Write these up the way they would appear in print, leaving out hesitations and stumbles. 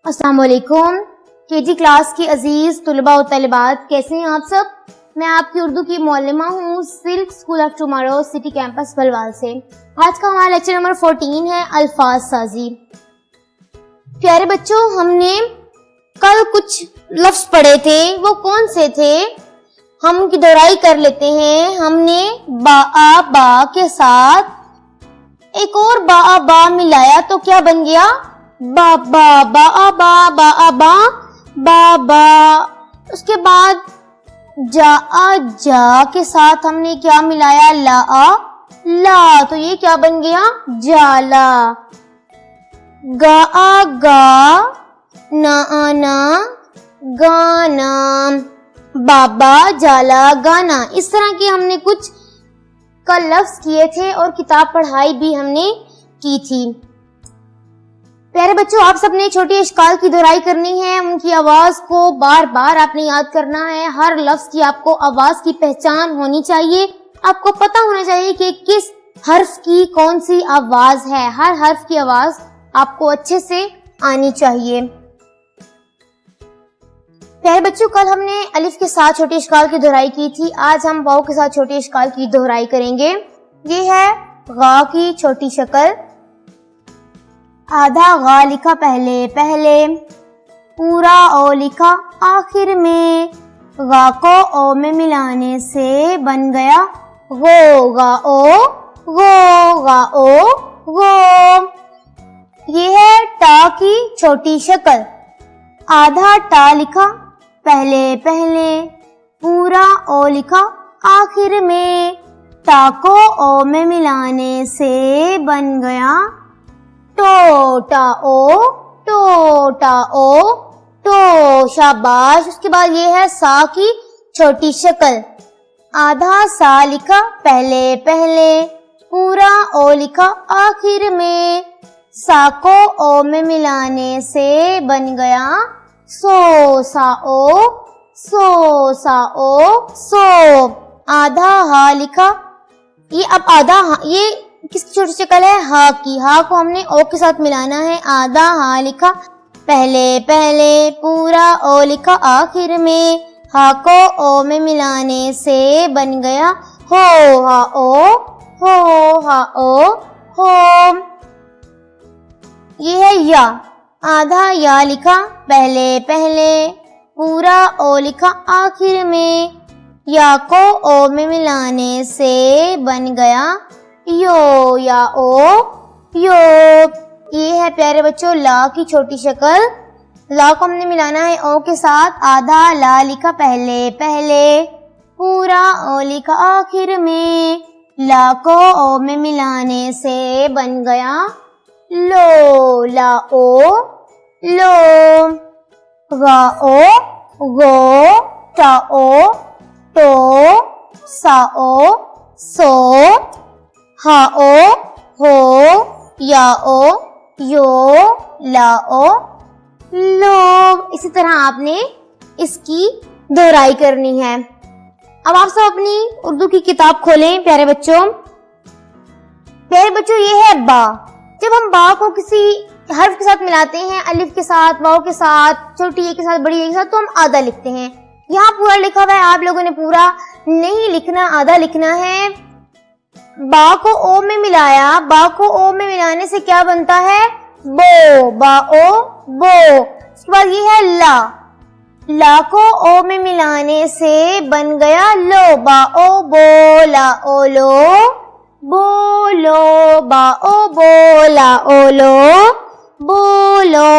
अस्सलाम वालेकुम। KG class की अजीज तुलबा और तलबात, कैसे हैं आप सब। मैं आपकी उर्दू की मौलिमा हूँ silk school of tomorrow city campus Balwal से। आज का हमारा लेक्चर नंबर 14 है अल्फाज साजी। प्यारे बच्चों, हमने कल कुछ लफ्ज पढ़े थे, वो कौन से थे हम उनकी दोहराई कर लेते हैं। हमने बा के साथ एक और बा मिलाया तो क्या बन गया, बा। उसके बाद जा के साथ हमने क्या मिलाया, ला, तो ये क्या बन गया, जाला। गा ना गाना, बाबा जाला गाना। इस तरह के हमने कुछ कल लफ्ज किए थे और किताब पढ़ाई भी हमने की थी। प्यारे बच्चों, आप सबने छोटी इश्काल की दोहराई करनी है, उनकी आवाज को बार बार आपने याद करना है। हर लफ्ज की आपको आवाज की पहचान होनी चाहिए। आपको पता होना चाहिए कि किस हर्फ की कौन सी आवाज है। हर हर्फ की आवाज आपको अच्छे से आनी चाहिए। प्यारे बच्चों, कल हमने अलिफ के साथ छोटी इश्काल की दोहराई की थी। आज हम वाव के साथ छोटी इश्काल की दोहराई करेंगे। ये है गा की छोटी शक्ल। आधा गा लिखा पहले, पूरा ओ लिखा आखिर में। गा को ओ में मिलाने से बन गया गो, गा ओ गो। ये है टा की छोटी शक्ल। आधा टा लिखा पहले, पूरा ओ लिखा आखिर में। टा को ओ में मिलाने से बन गया टो। शाबाश। उसके बाद ये है सा की छोटी शक्ल। आधा सा लिखा पहले, पूरा ओ लिखा आखिर में। सा को ओ में मिलाने से बन गया सो। आधा हा लिखा, ये अब आधा हा, ये किसकी छोटी शक्ल है, हा की। हा को हमने ओ के साथ मिलाना है। आधा हा लिखा पहले, पूरा ओ लिखा आखिर में। हा को ओ में मिलाने से बन गया हो। ये है या। आधा या लिखा पहले, पूरा ओ लिखा आखिर में। या को ओ में मिलाने से बन गया यो। ये है प्यारे बच्चों ला की छोटी शक्ल। ला को हमने मिलाना है ओ के साथ। आधा ला लिखा पहले, पूरा ओ लिखा आखिर में। ला को ओ में मिलाने से बन गया लो। गा ओ गो, टा ओ टो, सा ओ सो, हा ओ हो, या ओ यो, ला ओ लो। इसी तरह आपने इसकी दोहराई करनी है। अब आप सब अपनी उर्दू की किताब खोलें। प्यारे बच्चों, ये है बा। जब हम बा को किसी हर्फ के साथ मिलाते हैं, अलिफ के साथ, वाव के साथ, छोटी ए के साथ, बड़ी ए के साथ, तो हम आधा लिखते हैं। यहाँ पूरा लिखा हुआ है, आप लोगों ने पूरा नहीं लिखना, आधा लिखना है। बा को ओ में मिलाया, बा को ओ में मिलाने से क्या बनता है, बो, बा ओ बो। उसके बाद ये है ला को ओ में मिलाने से बन गया लो, बा ओ बो, ला ओ लो, बोलो, बा ओ बो, ला ओ लो, बोलो।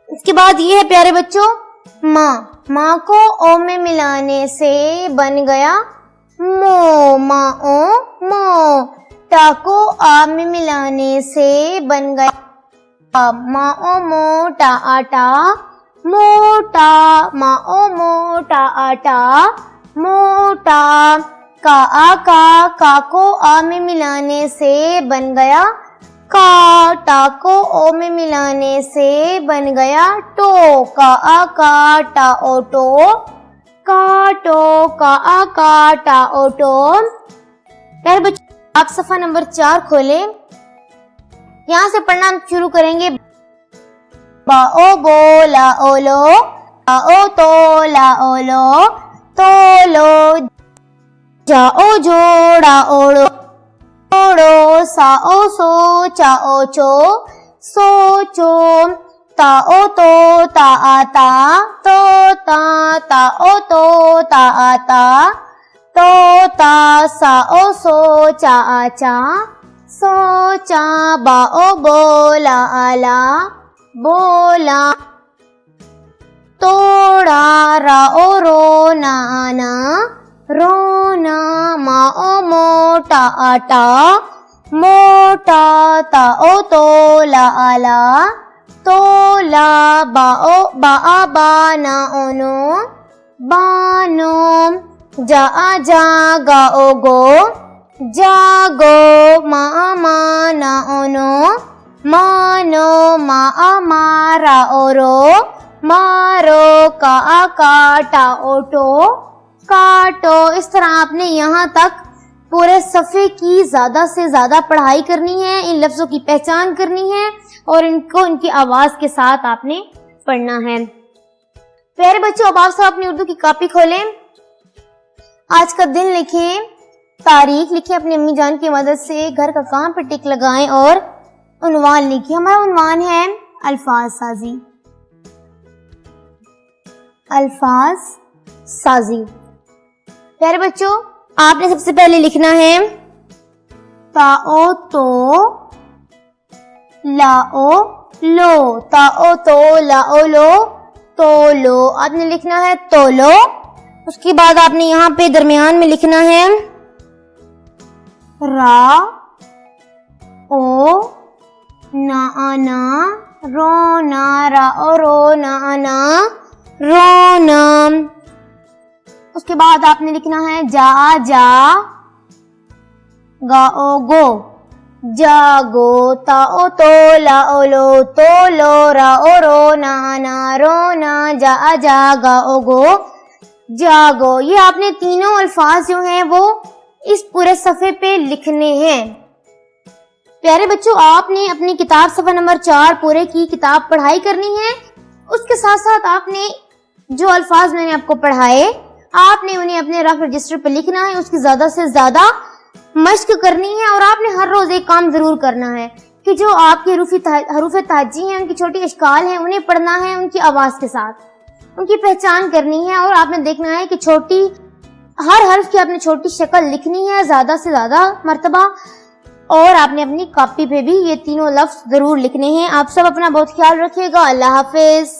इसके बाद ये है प्यारे बच्चों माँ को ओ में मिलाने से बन गया मो, मा ओ मो। टा को आ में मिलाने से बन गया मा ओ मो, टा आटा मोटा, मा ओ मो, टा आटा मोटा। का को आ में मिलाने से बन गया का। टा को ओ में मिलाने से बन गया टो, का टा ओ टो, काटो, का टा ओ टो। प्यारे बच्चों, आप सफा नंबर 4 खोलें। यहाँ से पढ़ना हम शुरू करेंगे। बाओ बोला ओलो, आओ तोला ओलो, तोलो। जाओ जोड़ा ओड़ो, ओड़ो। साओ सो चाओ चो, सोचो। ताओ तो ताता, तो ताओ तो ताता, तोता। साओ सो चाचा, सोचा। बाओ बोला आला, बोला। तोड़ा राओ रोना आना, रोना। माओ मोटा आटा, मोटा। ताओ तोला आला, तोला। बाओ बा बाना ओनो, बानो। जा जागा ओगो, जागो। मा माना ओनो, मानो। मा मारा ओरो, मारो। का काटा ओटो, काटो। इस तरह आपने यहाँ तक पूरे सफ़े की ज़्यादा से ज़्यादा पढ़ाई करनी है, इन लफ्ज़ों की पहचान करनी है और इनको इनकी आवाज़ के साथ आपने पढ़ना है। प्यारे बच्चों, अब आप सब अपनी उर्दू की कॉपी खोलें, आज का दिन लिखें, तारीख लिखें, अपनी अम्मी जान की मदद से घर का काम पे टिक लगाएं और उन्वान लिखिए। हमारा उन्वान है अल्फाज साजी, अल्फाज साजी। प्यारे बच्चों, आपने सबसे पहले लिखना है ताओ तो लाओ लो, ताओ तो लाओ लो, तोलो। आपने लिखना है तोलो। उसके बाद आपने यहाँ पे दरमियान में लिखना है रा ओ ना आना, रोना। रा ओ रो ना आना, रोना। उसके बाद आपने लिखना है जा जा गाओ गो, जागो। ताओ तो लाओ लो, तोलो। राओ रो ना आना, रोना। जा जा गाओ गो, जागो। ये आपने तीनों अल्फाज जो हैं वो इस पूरे सफ़े पे लिखने हैं। प्यारे बच्चों, आपने अपनी किताब सफ़ा नंबर 4 पूरे की किताब पढ़ाई करनी है। उसके साथ साथ आपने जो अल्फाज मैंने आपको पढ़ाए, आपने उन्हें अपने रफ रजिस्टर पे लिखना है, उसकी ज़्यादा से ज़्यादा मश्क करनी है और आपने हर रोज़ एक काम ज़रूर करना है कि जो आपके हरूफ ताजी हैं, उनकी छोटी अश्काल हैं, उन्हें पढ़ना है उनकी आवाज़ के साथ, उनकी पहचान करनी है और आपने देखना है कि छोटी हर हर्फ की आपने छोटी शक्ल लिखनी है ज़्यादा से ज़्यादा मर्तबा, और आपने अपनी कॉपी पे भी ये तीनों लफ्ज़ ज़रूर लिखने हैं। आप सब अपना बहुत ख्याल रखिएगा। अल्लाह हाफिज़।